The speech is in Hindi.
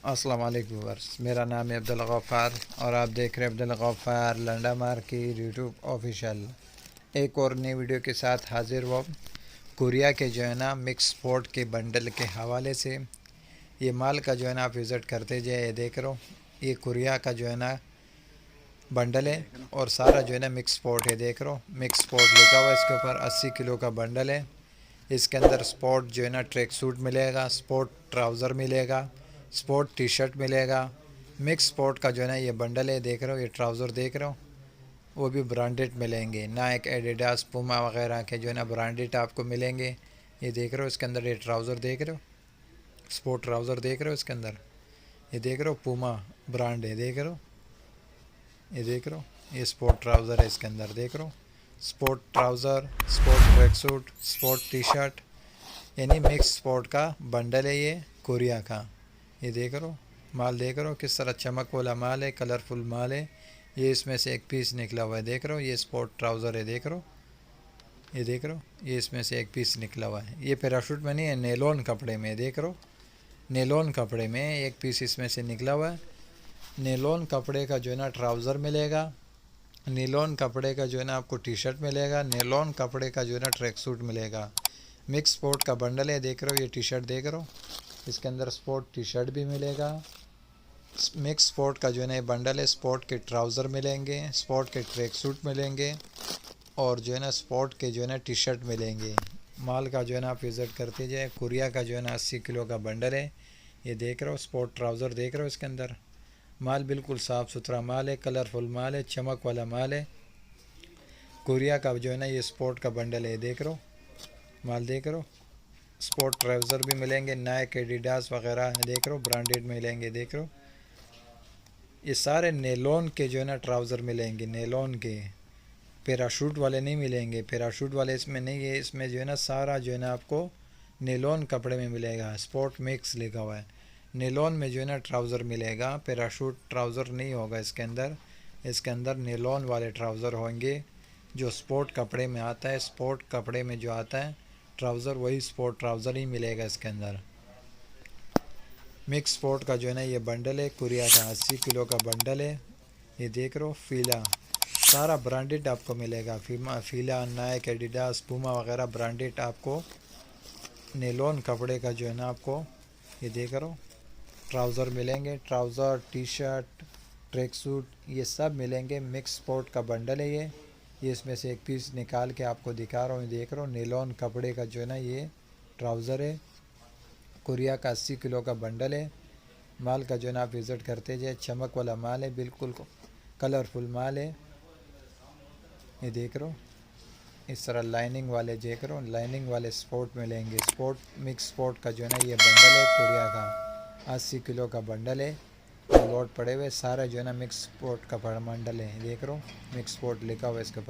अस्सलाम वालेकुम व्यूअर्स, मेरा नाम है अब्दुल गफ़ार और आप देख रहे हैं Abdul Gaffar Landa market YouTube official. एक और नई वीडियो के साथ हाजिर हुआ। कोरिया के जो है ना मिक्स स्पोर्ट के बंडल के हवाले से ये माल का जो है ना आप विज़िट करते जाए। ये देख रहे हो, ये कोरिया का जो है ना बंडल है और सारा जो है ना मिक्स स्पोर्ट है। देख रहे हो, मिक्स स्पोर्ट लिखा हुआ है इसके ऊपर। 80 किलो का बंडल है। इसके अंदर स्पोर्ट जो है ना ट्रैक सूट मिलेगा, स्पोर्ट ट्राउज़र मिलेगा, स्पोर्ट टी शर्ट मिलेगा। मिक्स स्पोर्ट का जो है ना ये बंडल है। देख रहे हो, ये ट्राउज़र देख रहे हो, वो भी ब्रांडेड मिलेंगे। नाइक, एडिडास, पूमा वगैरह के जो है ना ब्रांडेड आपको मिलेंगे। ये देख रहे हो, इसके अंदर ये ट्राउज़र देख रहे हो, स्पोर्ट ट्राउज़र देख रहे हो इसके अंदर। ये देख रहे हो, पूमा ब्रांड है। देख रहे हो, ये देख रहे हो, ये स्पोर्ट ट्राउज़र है इसके अंदर। देख रहे हो, sport trouser, sport track suit, sport T shirt, यानी मिक्स स्पोर्ट का बंडल है ये कोरिया का। ये देख रहे हो, माल देख रहे हो किस तरह चमक वाला माल है, कलरफुल माल है। ये इसमें से एक पीस निकला हुआ है। देख रहे हो, ये स्पोर्ट ट्राउज़र है। देख रहे हो, ये देख रहे हो, ये इसमें से एक पीस निकला हुआ है। ये पैराशूट में नहीं है, नेलोन कपड़े में। देख रहे हो, नेलोन कपड़े में एक पीस इसमें से निकला हुआ है। नेलोन कपड़े का जो है ना ट्राउज़र मिलेगा, नेलोन कपड़े का जो है ना आपको टी शर्ट मिलेगा, नेलोन कपड़े का जो है ना ट्रैक सूट मिलेगा। मिक्स स्पोर्ट का बंडल है। देख रहे हो, ये टी शर्ट देख रहे हो, इसके अंदर स्पोर्ट टी शर्ट भी मिलेगा। मिक्स स्पोर्ट का जो है ना ये बंडल है। स्पोर्ट के ट्राउज़र मिलेंगे, स्पोर्ट के ट्रैक सूट मिलेंगे और जो है ना स्पोर्ट के जो है ना टी शर्ट मिलेंगे। माल का जो है ना आप विज़िट करते जाए। कोरिया का जो है ना 80 किलो का बंडल है। ये देख रहे हो, स्पोर्ट ट्राउज़र देख रहे हो, इसके अंदर माल बिल्कुल साफ़ सुथरा माल है, कलरफुल माल है, चमक वाला माल है। कोरिया का जो है ना ये स्पोर्ट का बंडल है। देख रहे हो, माल देख रहे हो, स्पोर्ट ट्राउज़र भी मिलेंगे, नाइक, एडिडास वगैरह देख रहे हो ब्रांडेड मिलेंगे। देख रहे हो, ये सारे नेलोन के जो है ना ट्राउज़र मिलेंगे, नेलोन के। पैराशूट वाले नहीं मिलेंगे, पैराशूट वाले इसमें नहीं है। इसमें जो है ना सारा जो है ना आपको नेलोन कपड़े में मिलेगा। स्पोर्ट मिक्स लिखा हुआ है। नेलोन में जो है ना ट्राउज़र मिलेगा, पैराशूट ट्राउज़र नहीं होगा इसके अंदर। इसके अंदर नेलोन वाले ट्राउज़र होंगे जो स्पोर्ट कपड़े में आता है। स्पोर्ट कपड़े में जो आता है ट्राउज़र, वही स्पोर्ट ट्राउज़र ही मिलेगा इसके अंदर। मिक्स स्पोर्ट का जो है ना ये बंडल है, कोरिया का 80 किलो का बंडल है। ये देख रहे हो, फीला सारा ब्रांडेड आपको मिलेगा। फीला, नाइक, एडिडास, पूमा वगैरह ब्रांडेड आपको नेलोन कपड़े का जो है ना आपको ये देख रहे हो ट्राउज़र मिलेंगे। Trouser, T shirt, track suit, ये सब मिलेंगे। मिक्स स्पोर्ट का बंडल है ये इसमें से एक पीस निकाल के आपको दिखा रहा हूँ। देख रहे हो, नेलोन कपड़े का जो है ना ये ट्राउज़र है। कोरिया का 80 किलो का बंडल है। माल का जो है ना आप विज़िट करते जाए। चमक वाला माल है, बिल्कुल कलरफुल माल है। ये देख रहे हो, इस तरह लाइनिंग वाले देख रहे हो, लाइनिंग वाले स्पोर्ट मिलेंगे। स्पोर्ट मिक्स स्पोर्ट का जो है ना ये बंडल है कोरिया का 80 किलो का बंडल है। लोड पड़े हुए सारा जो है ना मिक्स स्पोर्ट का बंडल है। देख रहे हो, मिक्स स्पोर्ट लिखा हुआ है इसके ऊपर।